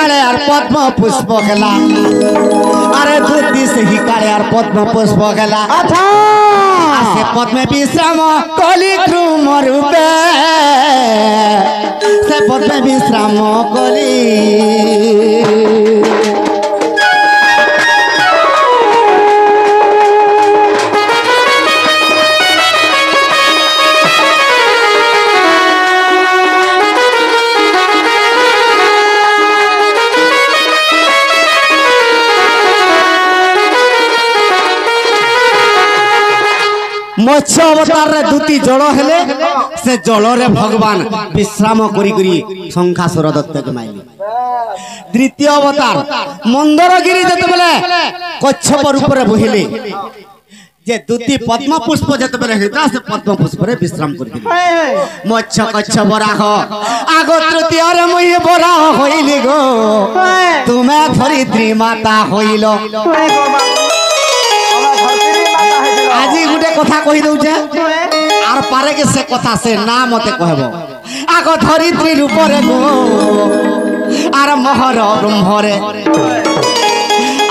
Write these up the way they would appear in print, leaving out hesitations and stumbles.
काले और पद्म पुष्प खेला अरे दूती से ही काले और पद्म पुष्प खेला अच्छा से पद्म विश्राम कली ध्रुम रूपे से पद्म विश्राम कली मत्स्य अवतार रे दूती जल हेले से जल रे भगवान विश्राम करी करी शंखासुर दत्त के माइली द्वितीय अवतार मंदरगिरी जते बेले कच्छप रूप रे बहिले जे दूती पद्म पुष्प जते बेले हेता से पद्म पुष्प रे विश्राम करी मत्स्य कच्छप राह आगो तृतीय रे मुई बरा होइली गो तुमे धरित्री माता होइलो আজি গুটে কথা কই দউছে আর পারে কে সে কথা সে না মতে কহব আগো ধরিত্রী রূপরে গো আর মহর ব্রহ্মরে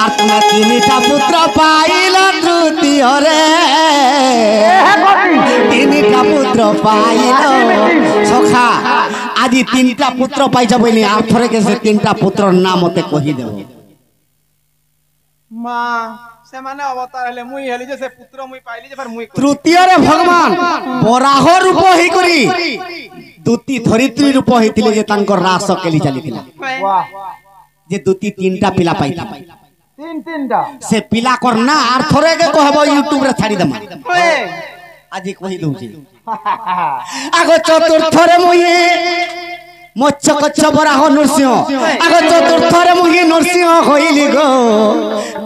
আর তুমি তিনটা পুত্র পাইলা তৃতীয় রে তিনটা পুত্র পাইল সখা আজি তিনটা পুত্র পাইছ বলি আর থরে কে সে তিনটা পুত্রর নাম মতে কহি দেব মা से माने अवतार हेले मुई हेली जे से पुत्र मुई पाइली जे पर मुई तृतीय रे भगवान बराह रूप ही करी दूती धरित्री रूप हेतिले जे तांकर रास केली चलीतिला वाह जे दूती तीनटा पिला पाइता तीनटा से पिला कर ना आर थरे के कहबो YouTube रे छाड़ी दमा आजी कहि दउची आगो चतुर्थ रे मुई मत्स्य कच्छप राह नृसिंह आगो चतुर्थ रे मुई नृसिंह होइली गो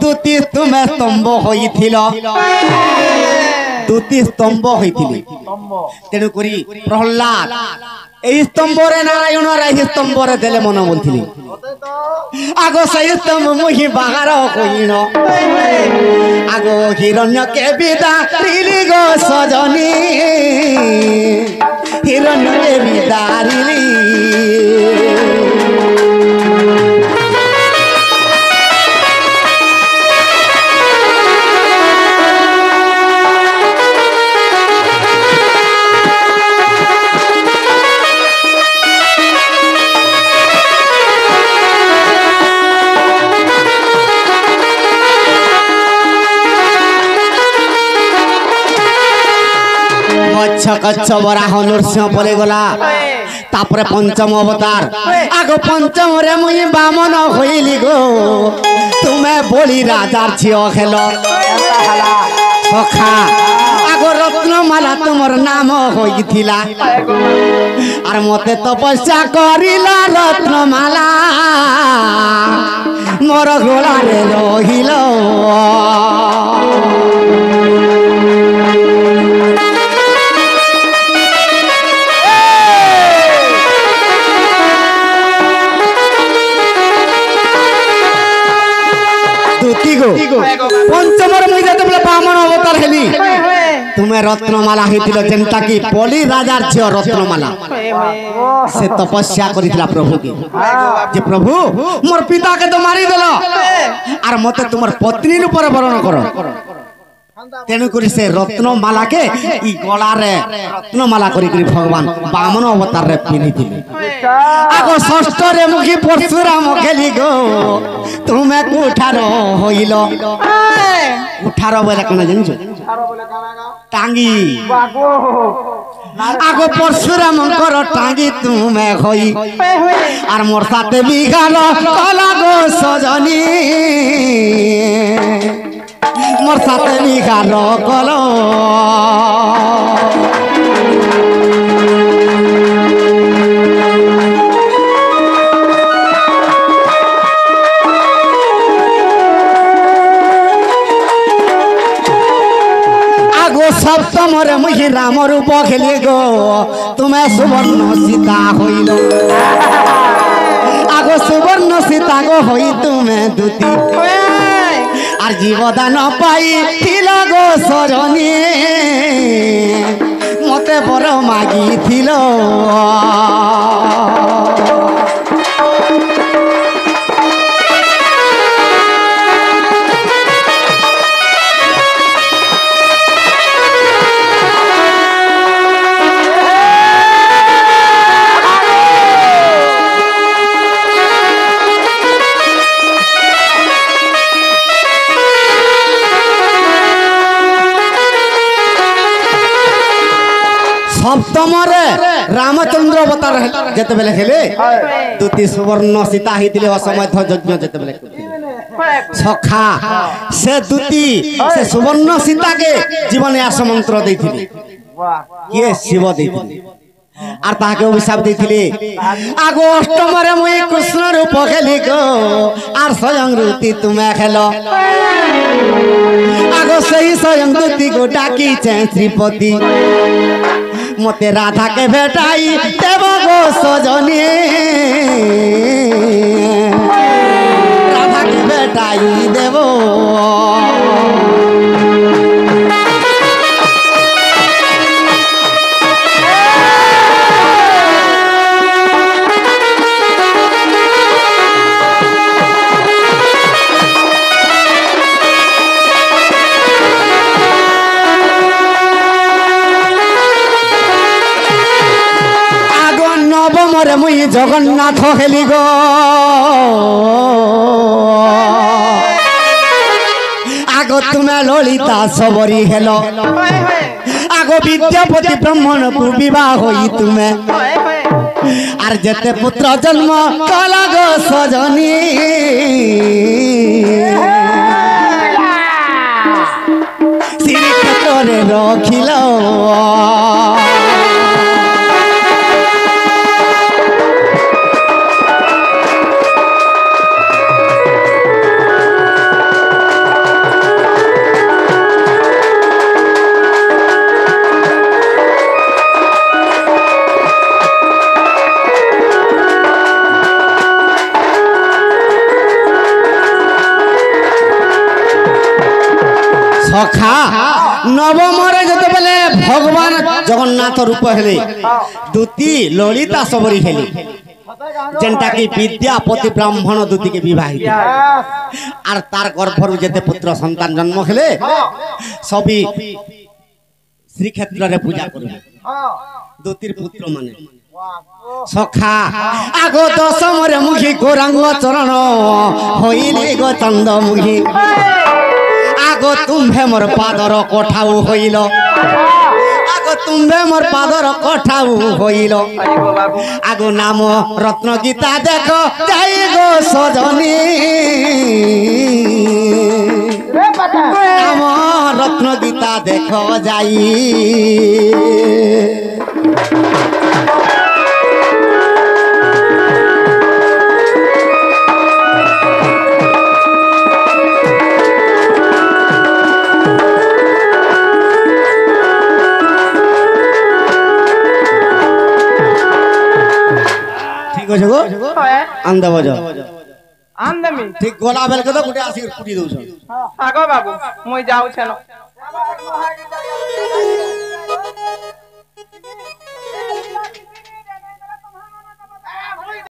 दूती तुमे स्तंभ होइथिल दूती स्तंभ होइथिली तेनु करी प्रहलाद एई स्तंभ रे नारायण रे स्तंभ रे देले मन बोलथिली आगो सही स्तंभ मुही बागार कहिनो आगो हिरण्य के विदा रिली गो सजनी हिरण्य के विदा रिली कच्छप राह नृसिंह पले गला तापरे पंचम अवतार आगो पंचम रे मुई बामन होइली गो तुमे बोली राजार छियो खेलो सखा आगो रत्नमाला तुमर नाम होइथिला आर मते तपस्या करिला रत्नमाला मोर गोला रे रहिलो पंचमर मुई जते बोले बामन अवतार हेली तुम्हें रत्नमाला हेतिलो जेंता की पली राजार छियो रत्नमाला से तपस्या करितला प्रभु के जे प्रभु मोर पिता के तो मारी देलो आर मते तुमर पत्नी ऊपर वरण करो तेनु करी से रत्नमाला के ई गला रे रत्नमाला करी करी भगवान बामन अवतार रे पिनिथिले आगो षष्ठ रे मुखी परशुराम खेली गो तुमे कुठारो होइलो कुठारो बोले कना जानछो टांगी आगो परशुराम कर टांगी तुमे होई आर मोर साथे बिगालो कला गो सजनी मोर साथे बिगालो कलो सप्तम रे मुही राम रूप खेली गो तुम्हें सुवर्ण सीता होइलो आगो सुवर्ण सीता गो होई तुम्हें दूती आर जीवदान पाई थिला गो सरणी मते बर मागी थिलो ଅଷ୍ଟମରେ ରାମଚନ୍ଦ୍ର ଅବତାର ଯେତେବେଳେ ହେଲେ ଦୁତି ସୁବର୍ଣ୍ଣ ସୀତା ହେଇଥିଲେ ଅସମେଧ ଯଜ୍ଞ ଯେତେବେଳେ ସଖା ସେ ଦୁତି ସେ ସୁବର୍ଣ୍ଣ ସୀତାକେ ଜୀବନ ଆସ ମନ୍ତ୍ର ଦେଇଥିଲେ କିଏ ଶିବ ଦେଇଥିଲେ আর তাকে অভিশাপ দিয়েছিলে আগো অষ্টমরে মুই কৃষ্ণ রূপ খেলি গো আর স্বয়ং রূতি তুমি খেল আগো সেই স্বয়ং রূতি গো ডাকিছে শ্রীপতি মতে রাধাকে ভেটাই দেব গো সজনী রাধাকে ভেটাই দেব নবমরে মুই জগন্নাথ হেলি গো আগো তুমি ললিতা সবরি হেল আগো বিদ্যাপতি ব্রাহ্মণকু বিবাহ হই তুমি আর যেতে পুত্র জন্ম কলা গো সজনী শ্রীক্ষেত্রে রখিল সখা নবমরে যেতবেলে ভগবান জগন্নাথ রূপ হেলে দুতি ললিতা সবরি হেলে যেটা কি বিদ্যাপতি ব্রাহ্মণ দুতিকে বিবাহিত আর তার গর্ভরু যেতে পুত্র সন্তান জন্ম হেলে সবই শ্রীক্ষেত্রে পূজা করবে দুতির পুত্র মানে সখা আগো দশমরে মুখী গৌরাঙ্গ চরণ হইলি গো চন্দ্রমুখী আগো তুম্ভে মোর পাদর কঠাউ হইল আগো তুম্ভে মোর পাদর কঠাউ হইল আগো নাম রত্ন গীতা দেখ যাই গো সজনী নাম রত্ন গীতা দেখ যাই আন্দা বজ আন্দমি ঠিক গলা বেল কে তো গুটে আসি কুটি দউছ আগো বাবু মই যাও ছন